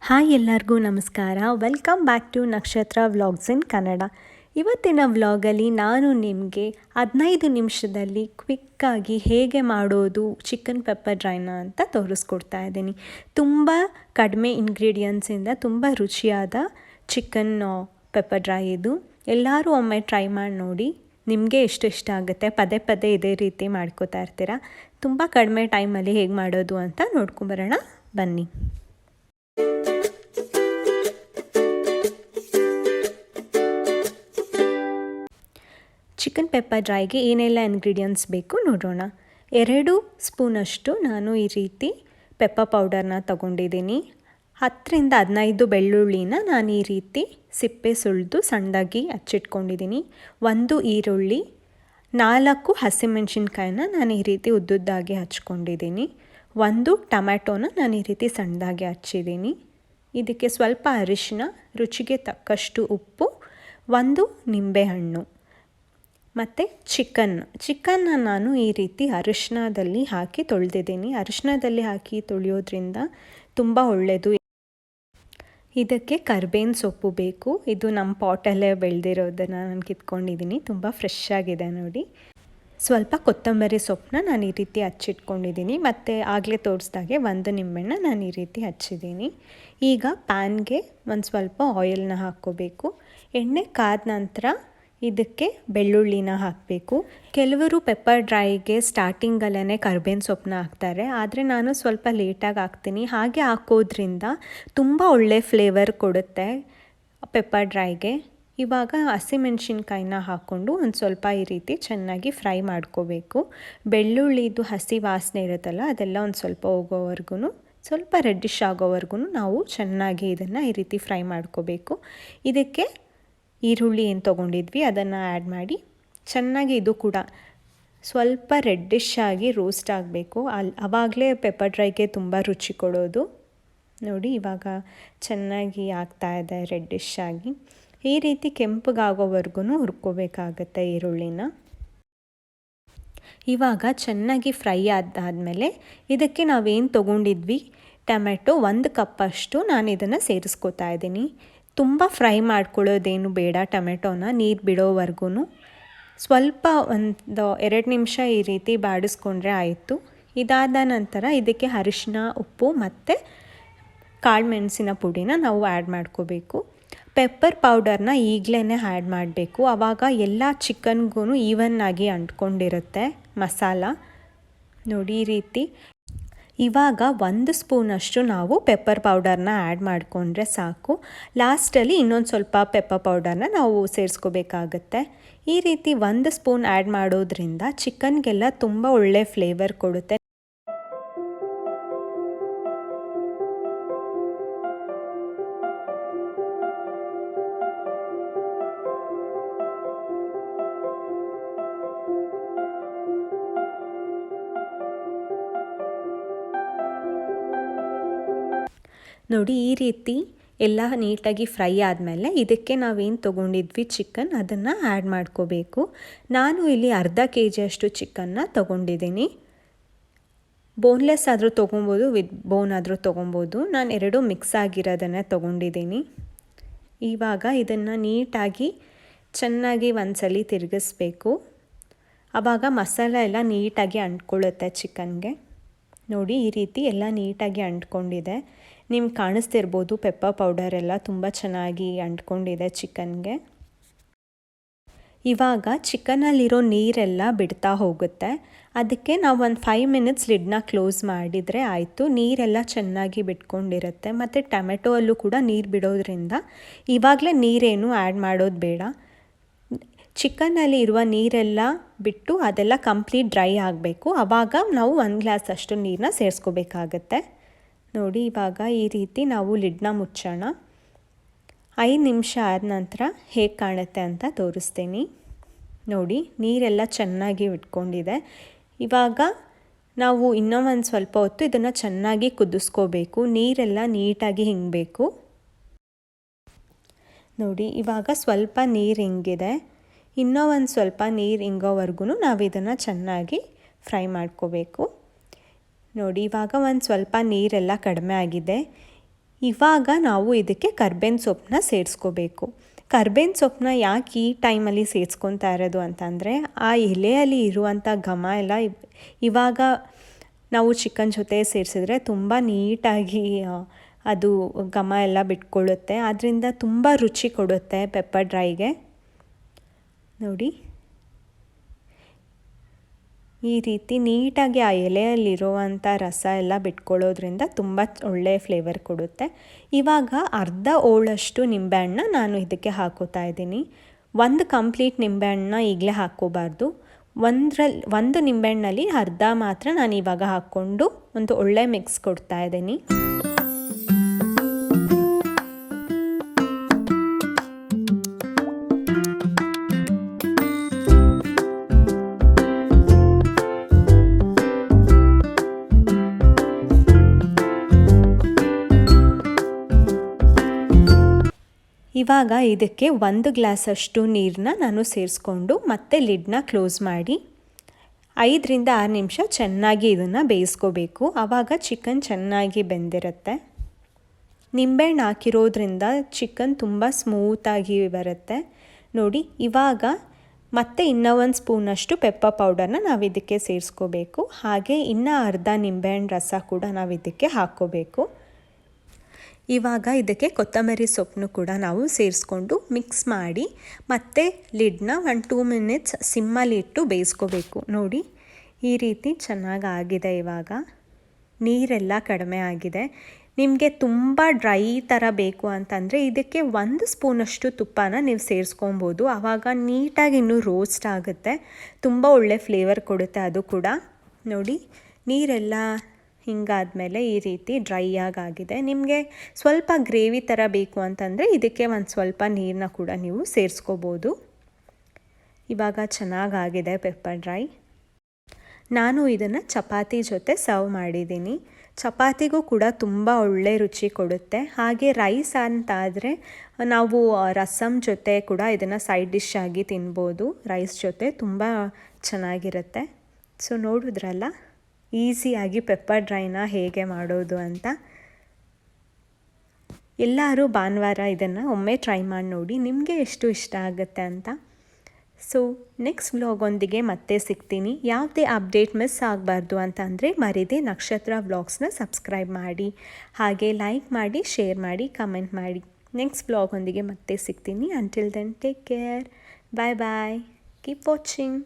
Hi ಎಲ್ಲರಿಗೂ ನಮಸ್ಕಾರ. Welcome back to ನಕ್ಷತ್ರ ವ್ಲಾಗ್ಸ್ ಇನ್ ಕನ್ನಡ. ಇವತ್ತಿನ ವ್ಲಾಗಲ್ಲಿ ನಾನು ನಿಮಗೆ 15 ನಿಮಿಷದಲ್ಲಿ ಕ್ವಿಕ್ಕಾಗಿ ಹೇಗೆ ಮಾಡೋದು ಚಿಕನ್ ಪೆಪ್ಪರ್ ಡ್ರೈನ ಅಂತ ತೋರಿಸ್ಕೊಡ್ತಾ ಇದ್ದೀನಿ. ತುಂಬ ಕಡಿಮೆ ಇಂಗ್ರೀಡಿಯೆಂಟ್ಸಿಂದ ತುಂಬ ರುಚಿಯಾದ ಚಿಕನ್ ಪೆಪ್ಪರ್ ಡ್ರೈ ಇದು. ಎಲ್ಲರೂ ಒಮ್ಮೆ ಟ್ರೈ ಮಾಡಿ ನೋಡಿ. ನಿಮಗೆ ಎಷ್ಟು ಇಷ್ಟ ಆಗುತ್ತೆ. ಪದೇ ಪದೇ ಇದೇ ರೀತಿ ಮಾಡ್ಕೋತಾ ಇರ್ತೀರ. ತುಂಬ ಕಡಿಮೆ ಟೈಮಲ್ಲಿ ಹೇಗೆ ಮಾಡೋದು ಅಂತ ನೋಡ್ಕೊಂಬರೋಣ ಬನ್ನಿ. ಚಿಕನ್ ಪೆಪ್ಪರ್ ಡ್ರೈಗೆ ಏನೆಲ್ಲ ಇಂಗ್ರೀಡಿಯೆಂಟ್ಸ್ ಬೇಕು ನೋಡೋಣ. 2 ಸ್ಪೂನಷ್ಟು ನಾನು ಈ ರೀತಿ ಪೆಪ್ಪರ್ ಪೌಡರ್ನ ತಗೊಂಡಿದ್ದೀನಿ. 10ರಿಂದ 15 ಬೆಳ್ಳುಳ್ಳಿನ ನಾನು ಈ ರೀತಿ ಸಿಪ್ಪೆ ಸುಲಿದು ಸಣ್ಣದಾಗಿ ಹಚ್ಚಿಟ್ಕೊಂಡಿದ್ದೀನಿ. 1 ಈರುಳ್ಳಿ, 4 ಹಸಿಮೆಣಸಿನ್ಕಾಯಿನ ನಾನು ಈ ರೀತಿ ಉದ್ದುದ್ದಾಗಿ ಹಚ್ಕೊಂಡಿದ್ದೀನಿ. 1 ಟೊಮ್ಯಾಟೋನ ನಾನು ಈ ರೀತಿ ಸಣ್ಣದಾಗಿ ಹಚ್ಚಿದ್ದೀನಿ. ಇದಕ್ಕೆ ಸ್ವಲ್ಪ ಅರಿಶಿನ, ರುಚಿಗೆ ತಕ್ಕಷ್ಟು ಉಪ್ಪು, 1 ನಿಂಬೆಹಣ್ಣು ಮತ್ತು ಚಿಕನ್ನ ನಾನು ಈ ರೀತಿ ಅರಿಶಿನದಲ್ಲಿ ಹಾಕಿ ತೊಳೆದಿದ್ದೀನಿ. ಅರಿಶಿನದಲ್ಲಿ ಹಾಕಿ ತೊಳೆಯೋದ್ರಿಂದ ತುಂಬ ಒಳ್ಳೆಯದು. ಇದಕ್ಕೆ ಕರ್ಬೇವಿನ ಸೊಪ್ಪು ಬೇಕು. ಇದು ನಮ್ಮ ಪಾಟಲ್ಲೇ ಬೆಳೆದಿರೋದನ್ನು ನಾನು ಕಿತ್ಕೊಂಡಿದ್ದೀನಿ. ತುಂಬ ಫ್ರೆಶ್ ಆಗಿದೆ ನೋಡಿ. ಸ್ವಲ್ಪ ಕೊತ್ತಂಬರಿ ಸೊಪ್ಪನ್ನ ನಾನು ಈ ರೀತಿ ಹಚ್ಚಿಟ್ಕೊಂಡಿದ್ದೀನಿ. ಮತ್ತು ಆಗಲೇ ತೋರಿಸ್ದಾಗೆ 1 ನಿಂಬೆಹಣ್ಣ ನಾನು ಈ ರೀತಿ ಹಚ್ಚಿದ್ದೀನಿ. ಈಗ ಪ್ಯಾನ್ಗೆ ಒಂದು ಸ್ವಲ್ಪ ಆಯಿಲ್ನ ಹಾಕ್ಕೋಬೇಕು. ಎಣ್ಣೆ ಕಾದ ನಂತರ ಇದಕ್ಕೆ ಬೆಳ್ಳುಳ್ಳಿನ ಹಾಕಬೇಕು. ಕೆಲವರು ಪೆಪ್ಪರ್ ಡ್ರೈಗೆ ಸ್ಟಾರ್ಟಿಂಗಲ್ಲೇ ಕರ್ಬೇವಿನ ಸೊಪ್ಪನ್ನ ಹಾಕ್ತಾರೆ, ಆದರೆ ನಾನು ಸ್ವಲ್ಪ ಲೇಟಾಗಿ ಹಾಕ್ತೀನಿ. ಹಾಗೆ ಹಾಕೋದ್ರಿಂದ ತುಂಬ ಒಳ್ಳೆ ಫ್ಲೇವರ್ ಕೊಡುತ್ತೆ ಪೆಪ್ಪರ್ ಡ್ರೈಗೆ. ಇವಾಗ ಹಸಿಮೆಣ್ಸಿನ್ಕಾಯಿನ ಹಾಕ್ಕೊಂಡು ಒಂದು ಸ್ವಲ್ಪ ಈ ರೀತಿ ಚೆನ್ನಾಗಿ ಫ್ರೈ ಮಾಡ್ಕೋಬೇಕು. ಬೆಳ್ಳುಳ್ಳಿದು ಹಸಿ ವಾಸನೆ ಇರುತ್ತಲ್ಲ, ಅದೆಲ್ಲ ಒಂದು ಸ್ವಲ್ಪ ಹೋಗೋವರೆಗೂ, ಸ್ವಲ್ಪ ರೆಡ್ಡಿಶ್ ಆಗೋವರೆಗೂ ನಾವು ಚೆನ್ನಾಗಿ ಇದನ್ನು ಈ ರೀತಿ ಫ್ರೈ ಮಾಡ್ಕೋಬೇಕು. ಇದಕ್ಕೆ ಈರುಳ್ಳಿ ಏನು ತೊಗೊಂಡಿದ್ವಿ ಅದನ್ನು ಆ್ಯಡ್ ಮಾಡಿ ಚೆನ್ನಾಗಿ ಇದು ಕೂಡ ಸ್ವಲ್ಪ ರೆಡ್ಡಿಶ್ ಆಗಿ ರೋಸ್ಟ್ ಆಗಬೇಕು. ಆವಾಗಲೇ ಪೆಪ್ಪರ್ ಡ್ರೈಗೆ ತುಂಬ ರುಚಿ ಕೊಡೋದು. ನೋಡಿ ಇವಾಗ ಚೆನ್ನಾಗಿ ಆಗ್ತಾಯಿದೆ ರೆಡ್ಡಿಶ್ ಆಗಿ. ಈ ರೀತಿ ಕೆಂಪಗಾಗೋವರೆಗೂ ಹುರ್ಕೋಬೇಕಾಗತ್ತೆ ಈರುಳ್ಳಿನ. ಇವಾಗ ಚೆನ್ನಾಗಿ ಫ್ರೈ ಆದಮೇಲೆ ಇದಕ್ಕೆ ನಾವೇನು ತೊಗೊಂಡಿದ್ವಿ ಟೊಮೆಟೊ 1 ಕಪ್ಪಷ್ಟು ನಾನು ಇದನ್ನು ಸೇರಿಸ್ಕೋತಾ ಇದ್ದೀನಿ. ತುಂಬ ಫ್ರೈ ಮಾಡ್ಕೊಳ್ಳೋದೇನು ಬೇಡ. ಟೊಮೆಟೊನ ನೀರು ಬಿಡೋವರೆಗೂ ಸ್ವಲ್ಪ ಒಂದು 2 ನಿಮಿಷ ಈ ರೀತಿ ಬಾಡಿಸ್ಕೊಂಡ್ರೆ ಆಯಿತು. ಇದಾದ ನಂತರ ಇದಕ್ಕೆ ಅರಿಶಿನ, ಉಪ್ಪು ಮತ್ತು ಕಾಳು ಮೆಣಸಿನ ಪುಡಿನ ನಾವು ಆ್ಯಡ್ ಮಾಡ್ಕೋಬೇಕು. ಪೆಪ್ಪರ್ ಪೌಡರ್ನ ಈಗಲೇ ಆ್ಯಡ್ ಮಾಡಬೇಕು. ಆವಾಗ ಎಲ್ಲ ಚಿಕನ್ಗೂ ಈವನ್ನಾಗಿ ಅಂಟ್ಕೊಂಡಿರುತ್ತೆ ಮಸಾಲ. ನೋಡಿ ಈ ರೀತಿ. ಇವಾಗ 1 ಸ್ಪೂನಷ್ಟು ನಾವು ಪೆಪ್ಪರ್ ಪೌಡರ್ನ ಆ್ಯಡ್ ಮಾಡಿಕೊಂಡ್ರೆ ಸಾಕು. ಲಾಸ್ಟಲ್ಲಿ ಇನ್ನೊಂದು ಸ್ವಲ್ಪ ಪೆಪ್ಪರ್ ಪೌಡರ್ನ ನಾವು ಸೇರಿಸ್ಕೋಬೇಕಾಗತ್ತೆ. ಈ ರೀತಿ 1 ಸ್ಪೂನ್ ಆ್ಯಡ್ ಮಾಡೋದ್ರಿಂದ ಚಿಕನ್ಗೆಲ್ಲ ತುಂಬ ಒಳ್ಳೆ ಫ್ಲೇವರ್ ಕೊಡುತ್ತೆ. ನೋಡಿ ಈ ರೀತಿ ಎಲ್ಲ ನೀಟಾಗಿ ಫ್ರೈ ಆದಮೇಲೆ ಇದಕ್ಕೆ ನಾವೇನು ತೊಗೊಂಡಿದ್ವಿ ಚಿಕನ್ ಅದನ್ನು ಆ್ಯಡ್ ಮಾಡ್ಕೋಬೇಕು. ನಾನು ಇಲ್ಲಿ ಅರ್ಧ kg ಚಿಕನ್ನ ತೊಗೊಂಡಿದ್ದೀನಿ. ಬೋನ್ಲೆಸ್ ಆದರೂ ತೊಗೊಬೋದು, ವಿತ್ ಬೋನ್ ಆದರೂ ತೊಗೊಬೋದು. ನಾನು 2 ಮಿಕ್ಸ್ ಆಗಿರೋದನ್ನೇ ತೊಗೊಂಡಿದ್ದೀನಿ. ಇವಾಗ ಇದನ್ನು ನೀಟಾಗಿ ಚೆನ್ನಾಗಿ ಒಂದ್ಸಲಿ ತಿರುಗಿಸ್ಬೇಕು. ಆವಾಗ ಮಸಾಲೆ ಎಲ್ಲ ನೀಟಾಗಿ ಅಂಟ್ಕೊಳ್ಳುತ್ತೆ ಚಿಕನ್ಗೆ. ನೋಡಿ ಈ ರೀತಿ ಎಲ್ಲ ನೀಟಾಗಿ ಅಂಟ್ಕೊಂಡಿದೆ. ನಿಮ್ಗೆ ಕಾಣಿಸ್ತಿರ್ಬೋದು ಪೆಪ್ಪರ್ ಪೌಡರ್ ಎಲ್ಲ ತುಂಬ ಚೆನ್ನಾಗಿ ಅಂಟ್ಕೊಂಡಿದೆ ಚಿಕನ್ಗೆ. ಇವಾಗ ಚಿಕನಲ್ಲಿರೋ ನೀರೆಲ್ಲ ಬಿಡ್ತಾ ಹೋಗುತ್ತೆ. ಅದಕ್ಕೆ ನಾವು ಒಂದು 5 ಮಿನಿಟ್ಸ್ ಲಿಡ್ನ ಕ್ಲೋಸ್ ಮಾಡಿದರೆ ಆಯಿತು. ನೀರೆಲ್ಲ ಚೆನ್ನಾಗಿ ಬಿಟ್ಕೊಂಡಿರುತ್ತೆ. ಮತ್ತು ಟೊಮೆಟೊ ಅಲ್ಲೂ ಕೂಡ ನೀರು ಬಿಡೋದ್ರಿಂದ ಇವಾಗಲೇ ನೀರೇನು ಆ್ಯಡ್ ಮಾಡೋದು ಬೇಡ. ಚಿಕನ್ನಲ್ಲಿ ಇರುವ ನೀರೆಲ್ಲ ಬಿಟ್ಟು ಅದೆಲ್ಲ ಕಂಪ್ಲೀಟ್ ಡ್ರೈ ಆಗಬೇಕು. ಆವಾಗ ನಾವು 1 ಗ್ಲಾಸ್ ಅಷ್ಟು ನೀರನ್ನ ಸೇರಿಸ್ಕೋಬೇಕಾಗತ್ತೆ. ನೋಡಿ ಇವಾಗ ಈ ರೀತಿ ನಾವು ಲಿಡ್ನ ಮುಚ್ಚೋಣ. 5 ನಿಮಿಷ ಆದ ನಂತರ ಹೇಗೆ ಕಾಣುತ್ತೆ ಅಂತ ತೋರಿಸ್ತೀನಿ. ನೋಡಿ ನೀರೆಲ್ಲ ಚೆನ್ನಾಗಿ ಬಿಟ್ಕೊಂಡಿದೆ. ಇವಾಗ ನಾವು ಇನ್ನೂ ಒಂದು ಸ್ವಲ್ಪ ಹೊತ್ತು ಇದನ್ನು ಚೆನ್ನಾಗಿ ಕುದಿಸ್ಕೋಬೇಕು. ನೀರೆಲ್ಲ ನೀಟಾಗಿ ಹಿಂಗಬೇಕು. ನೋಡಿ ಇವಾಗ ಸ್ವಲ್ಪ ನೀರು ಹಿಂಗಿದೆ. ಇನ್ನೂ ಒಂದು ಸ್ವಲ್ಪ ನೀರು ಹಿಂಗೋವರೆಗೂ ನಾವು ಇದನ್ನು ಚೆನ್ನಾಗಿ ಫ್ರೈ ಮಾಡ್ಕೋಬೇಕು. ನೋಡಿ ಇವಾಗ ಒಂದು ಸ್ವಲ್ಪ ನೀರೆಲ್ಲ ಕಡಿಮೆ ಆಗಿದೆ. ಇವಾಗ ನಾವು ಇದಕ್ಕೆ ಕರ್ಬೇವಿನ ಸೊಪ್ಪನ್ನ ಸೇರಿಸ್ಕೋಬೇಕು. ಕರ್ಬೇವಿನ ಸೊಪ್ಪನ್ನ ಯಾಕೆ ಈ ಟೈಮಲ್ಲಿ ಸೇರಿಸ್ಕೊತಾ ಇರೋದು ಅಂತಂದರೆ, ಆ ಎಲೆಯಲ್ಲಿ ಇರುವಂಥ ಘಮ ಎಲ್ಲ ಇವಾಗ ನಾವು ಚಿಕನ್ ಜೊತೆ ಸೇರಿಸಿದ್ರೆ ತುಂಬ ನೀಟಾಗಿ ಅದು ಘಮ ಎಲ್ಲ ಬಿಟ್ಕೊಳ್ಳುತ್ತೆ. ಆದ್ದರಿಂದ ತುಂಬ ರುಚಿ ಕೊಡುತ್ತೆ ಪೆಪ್ಪರ್ ಡ್ರೈಗೆ. ನೋಡಿ, ಈ ರೀತಿ ನೀಟಾಗಿ ಆ ಎಲೆಯಲ್ಲಿರುವಂಥ ರಸ ಎಲ್ಲ ಬಿಟ್ಕೊಳ್ಳೋದ್ರಿಂದ ತುಂಬ ಒಳ್ಳೆಯ ಫ್ಲೇವರ್ ಕೊಡುತ್ತೆ. ಇವಾಗ ಅರ್ಧ ಹೋಳಷ್ಟು ನಿಂಬೆಹಣ್ಣು ನಾನು ಇದಕ್ಕೆ ಹಾಕೋತಾ ಇದ್ದೀನಿ. ಒಂದು ಕಂಪ್ಲೀಟ್ ನಿಂಬೆಹಣ್ಣನ್ನ ಈಗಲೇ ಹಾಕ್ಕೋಬಾರ್ದು. ಒಂದು ನಿಂಬೆಹಣ್ಣಲ್ಲಿ ಅರ್ಧ ಮಾತ್ರ ನಾನು ಇವಾಗ ಹಾಕ್ಕೊಂಡು ಒಂದು ಒಳ್ಳೆ ಮಿಕ್ಸ್ ಕೊಡ್ತಾ ಇದ್ದೀನಿ. ಇವಾಗ ಇದಕ್ಕೆ 1 ಗ್ಲಾಸಷ್ಟು ನೀರನ್ನ ನಾನು ಸೇರಿಸ್ಕೊಂಡು ಮತ್ತೆ ಲಿಡ್ನ ಕ್ಲೋಸ್ ಮಾಡಿ 5ರಿಂದ 6 ನಿಮಿಷ ಚೆನ್ನಾಗಿ ಇದನ್ನು ಬೇಯಿಸ್ಕೋಬೇಕು. ಆವಾಗ ಚಿಕನ್ ಚೆನ್ನಾಗಿ ಬೆಂದಿರುತ್ತೆ. ನಿಂಬೆಹಣ್ಣು ಹಾಕಿರೋದ್ರಿಂದ ಚಿಕನ್ ತುಂಬ ಸ್ಮೂತಾಗಿ ಬರುತ್ತೆ. ನೋಡಿ, ಇವಾಗ ಮತ್ತೆ ಇನ್ನೂ 1 ಸ್ಪೂನಷ್ಟು ಪೆಪ್ಪರ್ ಪೌಡರ್ನ ನಾವು ಇದಕ್ಕೆ ಸೇರಿಸ್ಕೋಬೇಕು. ಹಾಗೆ ಇನ್ನೂ ಅರ್ಧ ನಿಂಬೆಹಣ್ಣು ರಸ ಕೂಡ ನಾವು ಇದಕ್ಕೆ ಹಾಕ್ಕೋಬೇಕು. ಇವಾಗ ಇದಕ್ಕೆ ಕೊತ್ತಂಬರಿ ಸೊಪ್ಪನ್ನು ಕೂಡ ನಾವು ಸೇರಿಸ್ಕೊಂಡು ಮಿಕ್ಸ್ ಮಾಡಿ ಮತ್ತೆ ಲಿಡ್ನ 1-2 ಮಿನಿಟ್ಸ್ ಸಿಮ್ಮಲ್ಲಿಟ್ಟು ಬೇಯಿಸ್ಕೋಬೇಕು. ನೋಡಿ, ಈ ರೀತಿ ಚೆನ್ನಾಗಾಗಿದೆ. ಇವಾಗ ನೀರೆಲ್ಲ ಕಡಿಮೆ ಆಗಿದೆ. ನಿಮಗೆ ತುಂಬ ಡ್ರೈ ಥರ ಬೇಕು ಅಂತಂದರೆ ಇದಕ್ಕೆ 1 ಸ್ಪೂನಷ್ಟು ತುಪ್ಪನ ನೀವು ಸೇರಿಸ್ಕೊಬೋದು. ಆವಾಗ ನೀಟಾಗಿ ಇನ್ನೂ ರೋಸ್ಟ್ ಆಗುತ್ತೆ, ತುಂಬ ಒಳ್ಳೆ ಫ್ಲೇವರ್ ಕೊಡುತ್ತೆ ಅದು ಕೂಡ. ನೋಡಿ, ನೀರೆಲ್ಲ ಹಿಂಗಾದ್ಮೇಲೆ ಈ ರೀತಿ ಡ್ರೈ ಆಗಿದೆ. ನಿಮಗೆ ಸ್ವಲ್ಪ ಗ್ರೇವಿ ಥರ ಬೇಕು ಅಂತಂದರೆ ಇದಕ್ಕೆ ಒಂದು ಸ್ವಲ್ಪ ನೀರನ್ನ ಕೂಡ ನೀವು ಸೇರಿಸ್ಕೋಬೋದು. ಇವಾಗ ಚೆನ್ನಾಗಾಗಿದೆ ಪೆಪ್ಪರ್ ಡ್ರೈ. ನಾನು ಇದನ್ನು ಚಪಾತಿ ಜೊತೆ ಸರ್ವ್ ಮಾಡಿದ್ದೀನಿ. ಚಪಾತಿಗೂ ಕೂಡ ತುಂಬ ಒಳ್ಳೆ ರುಚಿ ಕೊಡುತ್ತೆ. ಹಾಗೆ ರೈಸ್ ಅಂತಾದರೆ ನಾವು ರಸಮ್ ಜೊತೆ ಕೂಡ ಇದನ್ನು ಸೈಡ್ ಡಿಶ್ ಆಗಿ ತಿನ್ಬೋದು. ರೈಸ್ ಜೊತೆ ತುಂಬ ಚೆನ್ನಾಗಿರುತ್ತೆ. ಸೊ ನೋಡಿದ್ರಲ್ಲ, ಈಸಿಯಾಗಿ ಪೆಪ್ಪರ್ ಡ್ರೈನ ಹೇಗೆ ಮಾಡೋದು ಅಂತ. ಎಲ್ಲರೂ ಭಾನುವಾರ ಇದನ್ನು ಒಮ್ಮೆ ಟ್ರೈ ಮಾಡಿ ನೋಡಿ, ನಿಮಗೆ ಎಷ್ಟು ಇಷ್ಟ ಆಗುತ್ತೆ ಅಂತ. ಸೊ ನೆಕ್ಸ್ಟ್ ವ್ಲಾಗೊಂದಿಗೆ ಮತ್ತೆ ಸಿಗ್ತೀನಿ. ಯಾವುದೇ ಅಪ್ಡೇಟ್ ಮಿಸ್ ಆಗಬಾರ್ದು ಅಂತಂದರೆ ಮರೀದೆ ನಕ್ಷತ್ರ ವ್ಲಾಗ್ಸ್ನ ಸಬ್ಸ್ಕ್ರೈಬ್ ಮಾಡಿ, ಹಾಗೆ ಲೈಕ್ ಮಾಡಿ, ಶೇರ್ ಮಾಡಿ, ಕಮೆಂಟ್ ಮಾಡಿ. ನೆಕ್ಸ್ಟ್ ವ್ಲಾಗೊಂದಿಗೆ ಮತ್ತೆ ಸಿಗ್ತೀನಿ. ಅಂಟಿಲ್ ದೆನ್ ಟೇಕ್ ಕೇರ್, ಬಾಯ್ ಬಾಯ್, ಕೀಪ್ ವಾಚಿಂಗ್.